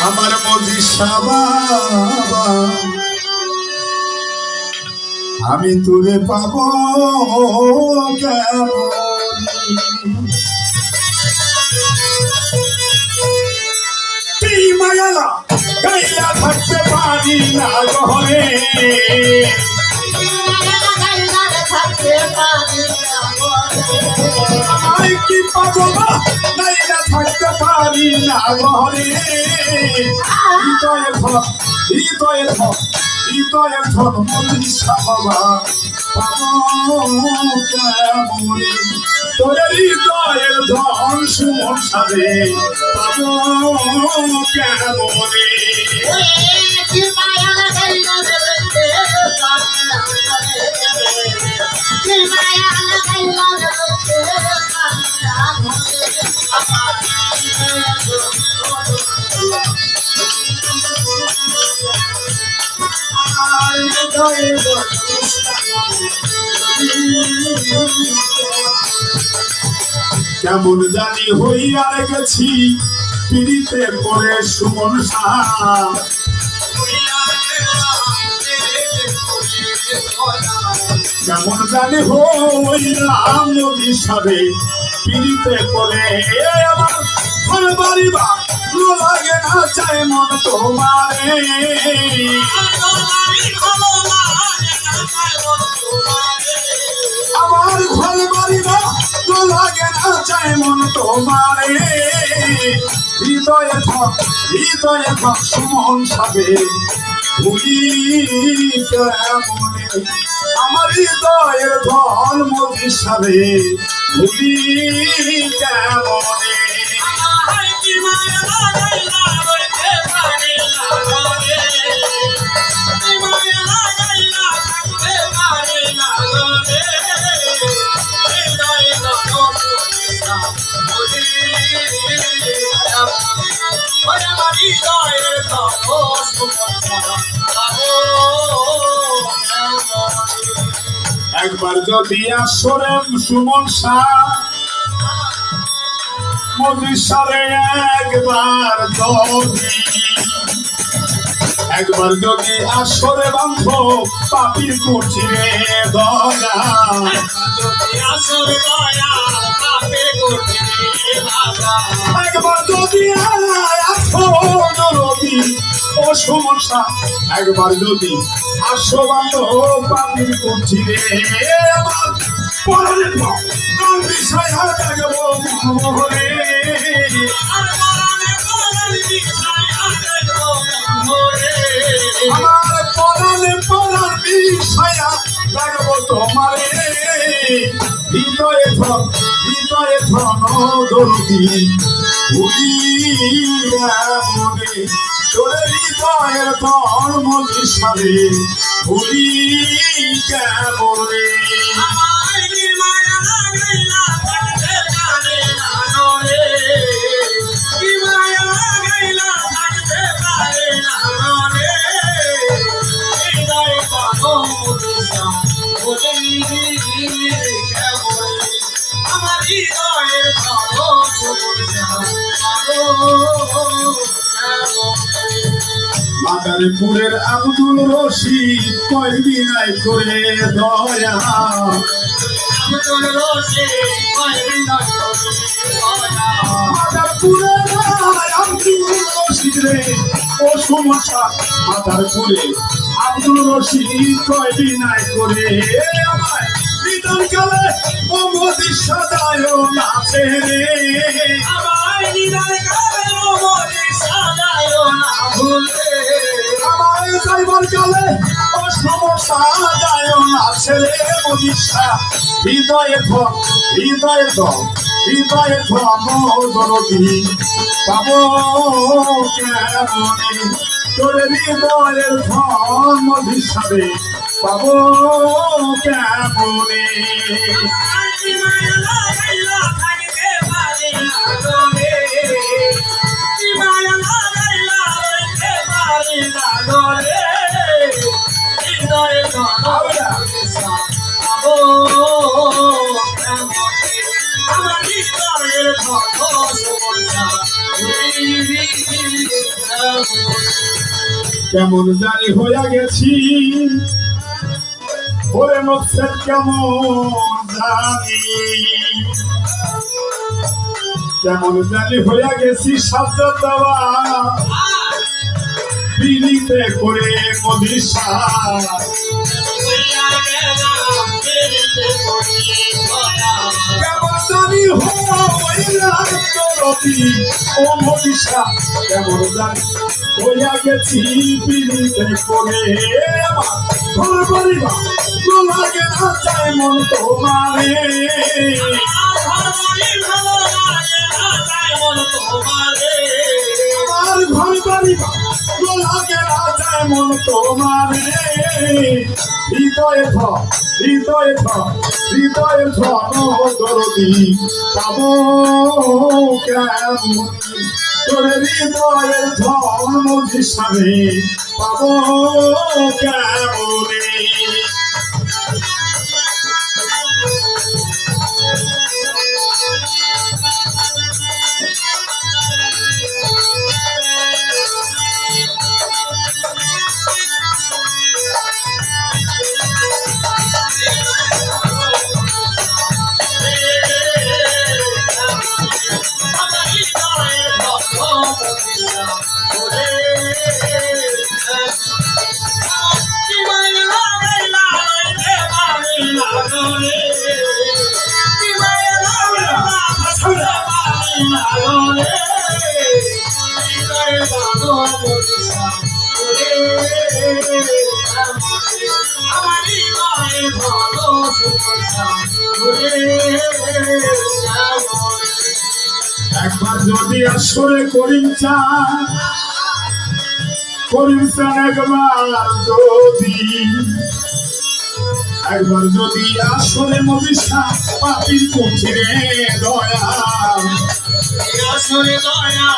আমার মজিষা বাবা আমি তোরে পাবো কেমন মায়ালা গাইলা থাকতে পারি না ঘরে আমায় কি পাবো না গাইলা থাকতে পারি না ঘরে হৃদয়ের ধন মনীষা বাবা পাবো কেমনে তোরে হৃদয়ের ধন সুমন সারে পাবো কেমনে কেমন জানি হইয়া রেখেছি পিড়িতে পড়ে সুমন কেমন জানি হইলাম নদী সাবে পিড়িতে পড়ে আমার ঘর বাড়ি বা লাগে না চাই মন তোমারে আমার ঘর বাড়ি বা লাগে না চাই মন তোমারে হৃদয়ে থাক সুমন সাবে ভুলি কেমনে আমার হৃদয়ের ধন মজি সাবে ভুলি কেমনে একবার যদি আসরে সুমন শাহ মজিষারে একবার যদি আসরে বান্ধ পাপির কুঠিরে দয়া একবার যদি ও সুমন শাহ একবার যদি আসো বান্ধ পাপির কুঠিরে আমার পরনে বিষয় জাগবো মোহরে আমার পরনে বিষয়া জাগবো তোমারে হৃদয়ে ধন দরদি ভুলিয়া মনে তোরে হৃদয়ের ধন মজিষারে ভুলি কেমনে মাদারীপুরের আব্দুল রশিদ কয় বিনাই করে দয়া মাদারীপুরের আব্দুল রশিদ রে ও সমস্যা মাদারীপুরে আব্দুল রশিদ কয় বিনাই করে আমায় নিদান কালে ও মদিষা যায় নাচে রে আমায় নিদান কালে ও মদিষা যায় না ভুলে আমায় যাইবার কালে ও সমস্যা যায় না ছেলে মদিষা হৃদয়ে ধন দরদি পাবো কেমনে তোরে হৃদয়ের ধন মদিষারে পাবো কেমনে কেমন জানি হইয়া গেছি ওরে মুখে কেমন জানি হইয়া গেছি শব্দ দেওয়া বিলিতে করে মদিসা কেমন জানি ও মদিসা কেমন জানি হইয়া গেছি বিলিতে করে ঘর পরিবার লাগে না চাই মন তোমারে আমার ঘর পরিবার লাগে না চাই মন তোমারে হৃদয়ে ধন দরদি পাবো কেমন তোরে হৃদয়ের ধন হিসাবে পাবো কেমনে একবার যদি আসরে করিম চান একবার যদি আসরে মদিসা পাপির কুঠিরে দয়া আসরে দয়া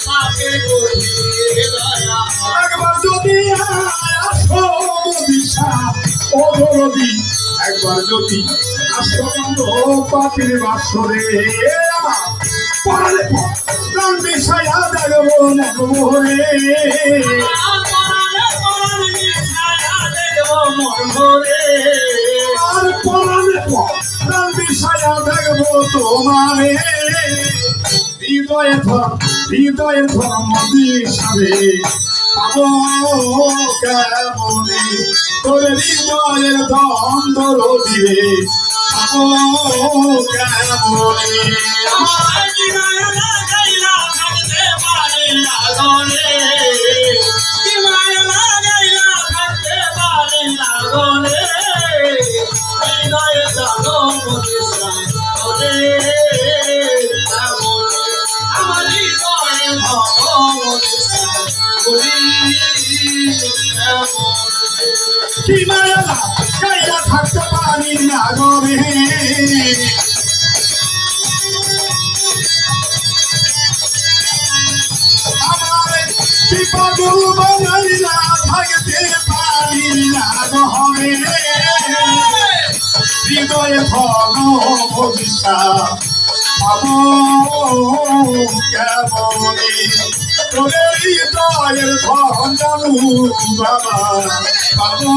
পাপির কুঠিরে দয়া একবার যদি আসো মদিসা ও দরদি একবার যদি আসো পাপির বাসরে পড়ালে প্রাণ বিষয়া দেখবো মনে আর পড়ালে প্রাণ বিষয়া দেখবো তোমারে হৃদয়ে ধর্ম দিশাবে পাবো কেমনে তোরে হৃদয়ের দ্বন্দ্ব দিবে পাবো কেমনে কি মায়া গাইলা থাকতে পারি না গরে আমার কি পাগল বানাইলা থাকতে পারি না গরে হৃদয়ে ধন ভবিষ্যা পাবো কেমনে তোরে হৃদয়ের ধন জানু বাবা পাবো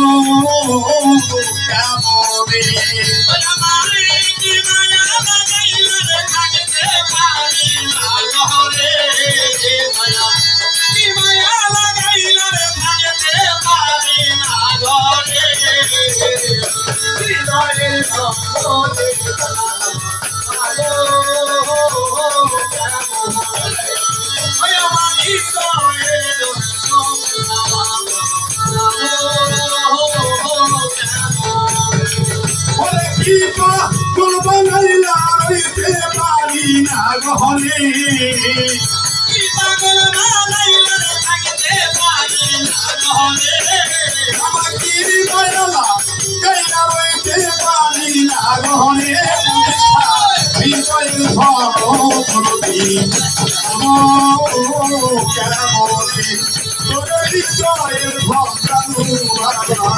কেমনে বানাইলা রইতে পারি না গহনে আমার কি বানালা গাইলা রইতে পারি না গহনে হৃদয়ের ধরতি কেমনে তোরে হৃদয়ের ভক্তানু বাবা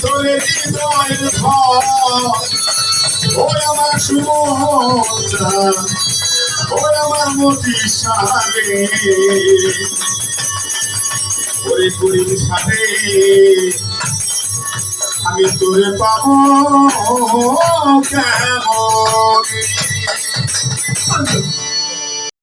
তোরে হৃদয়ের ধর ও আমার সুমন ওই আমার মতি সারে ওরে করিম সারে আমি তোরে পাবো কেমন